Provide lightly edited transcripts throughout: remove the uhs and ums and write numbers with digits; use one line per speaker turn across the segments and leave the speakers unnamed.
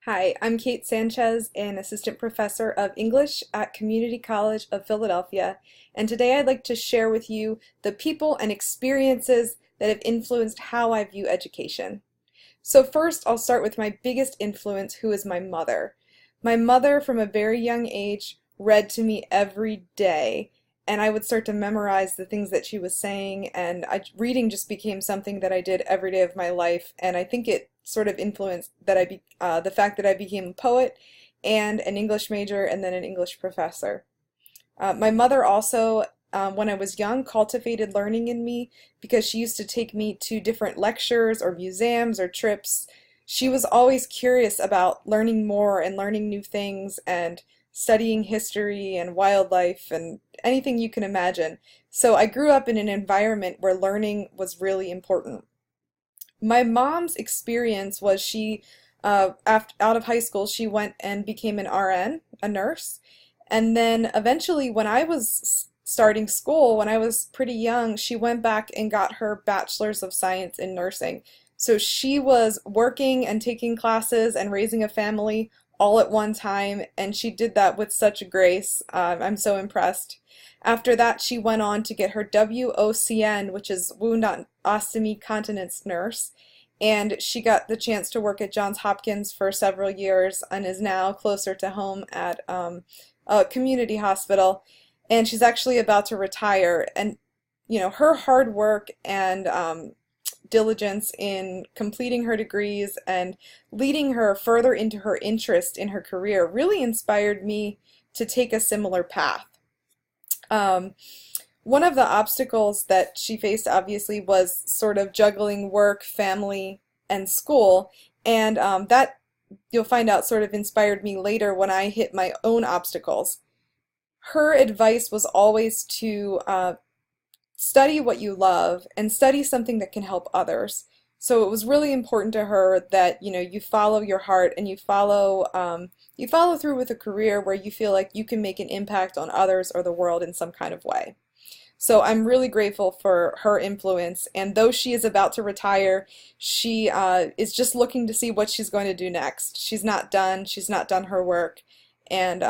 Hi, I'm Kate Sanchez, an assistant professor of English at Community College of Philadelphia, and today I'd like to share with you the people and experiences that have influenced how I view education. So first, I'll start with my biggest influence, who is my mother. My mother, from a very young age, read to me every day, and I would start to memorize the things that she was saying, and reading just became something that I did every day of my life, and I think it sort of influenced the fact that I became a poet and an English major and then an English professor. My mother also, when I was young, cultivated learning in me because she used to take me to different lectures or museums or trips. She was always curious about learning more and learning new things and studying history and wildlife and anything you can imagine. So I grew up in an environment where learning was really important. My mom's experience was out of high school, she went and became an RN, a nurse. And then eventually, when I was starting school, when I was pretty young, she went back and got her bachelor's of science in nursing. So she was working and taking classes and raising a family all at one time, and she did that with such grace. I'm so impressed. After that, she went on to get her WOCN, which is Wound Ostomy Continence Nurse, and she got the chance to work at Johns Hopkins for several years and is now closer to home at a community hospital. And she's actually about to retire. And her hard work and diligence in completing her degrees and leading her further into her interest in her career really inspired me to take a similar path. Um, One of the obstacles that she faced obviously was sort of juggling work, family, and school, and that you'll find out sort of inspired me later when I hit my own obstacles. Her advice was always to study what you love and study something that can help others. So it was really important to her that you follow your heart and you follow through with a career where you feel like you can make an impact on others or the world in some kind of way. So I'm really grateful for her influence, and though she is about to retire, she is just looking to see what she's going to do next. She's not done. She's not done her work, and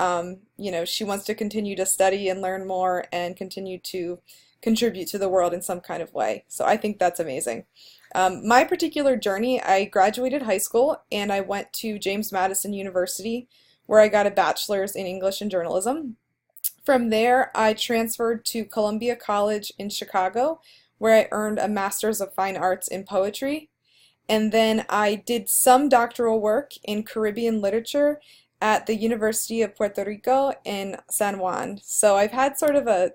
she wants to continue to study and learn more and continue to contribute to the world in some kind of way. So I think that's amazing. My particular journey, I graduated high school and I went to James Madison University, where I got a bachelor's in English and journalism. From there, I transferred to Columbia College in Chicago, where I earned a Master's of Fine Arts in Poetry. And then I did some doctoral work in Caribbean literature at the University of Puerto Rico in San Juan. So I've had sort of a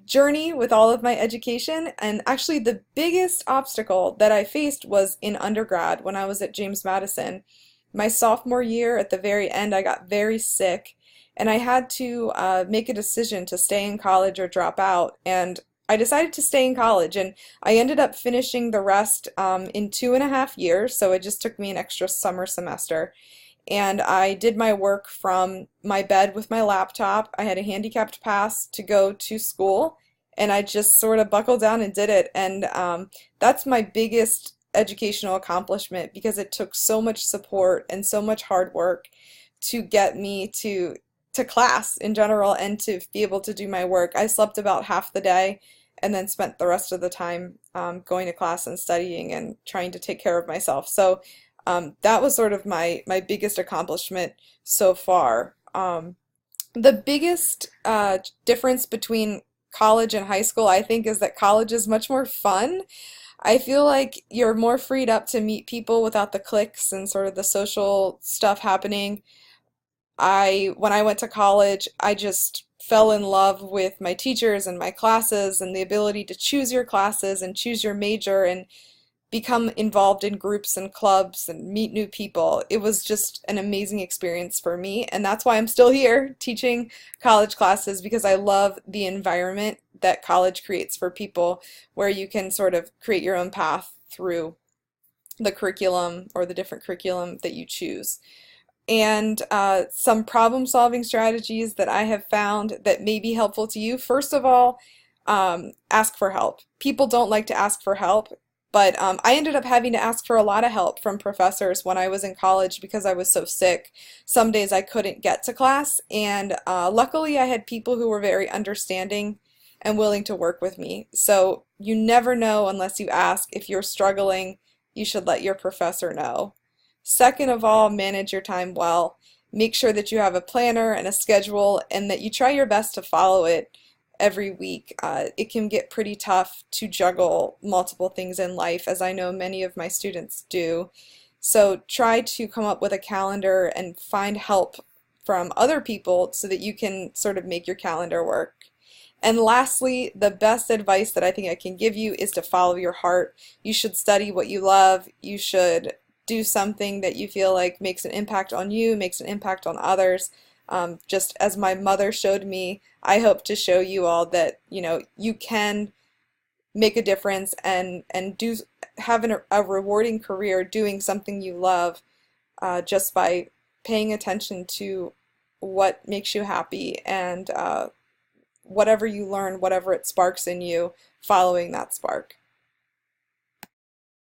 journey with all of my education, and actually the biggest obstacle that I faced was in undergrad when I was at James Madison. My sophomore year, at the very end, I got very sick, and I had to make a decision to stay in college or drop out, and I decided to stay in college, and I ended up finishing the rest in 2.5 years, so it just took me an extra summer semester. And I did my work from my bed with my laptop. I had a handicapped pass to go to school, and I just sort of buckled down and did it. And that's my biggest educational accomplishment because it took so much support and so much hard work to get me to class in general and to be able to do my work. I slept about half the day and then spent the rest of the time going to class and studying and trying to take care of myself. So that was sort of my biggest accomplishment so far. The biggest difference between college and high school, I think, is that college is much more fun. I feel like you're more freed up to meet people without the cliques and sort of the social stuff happening. When I went to college, I just fell in love with my teachers and my classes and the ability to choose your classes and choose your major and become involved in groups and clubs and meet new people. It was just an amazing experience for me, and that's why I'm still here teaching college classes because I love the environment that college creates for people where you can sort of create your own path through the curriculum or the different curriculum that you choose. And some problem-solving strategies that I have found that may be helpful to you. First of all, ask for help. People don't like to ask for help. But I ended up having to ask for a lot of help from professors when I was in college because I was so sick. Some days I couldn't get to class, and luckily I had people who were very understanding and willing to work with me. So you never know unless you ask. If you're struggling, you should let your professor know. Second of all, manage your time well. Make sure that you have a planner and a schedule and that you try your best to follow it every week. It can get pretty tough to juggle multiple things in life, as I know many of my students do. So try to come up with a calendar and find help from other people so that you can sort of make your calendar work. And lastly, the best advice that I think I can give you is to follow your heart. You should study what you love. You should do something that you feel like makes an impact on you, makes an impact on others. Just as my mother showed me, I hope to show you all that, you can make a difference and have a rewarding career doing something you love, just by paying attention to what makes you happy and whatever you learn, whatever it sparks in you, following that spark.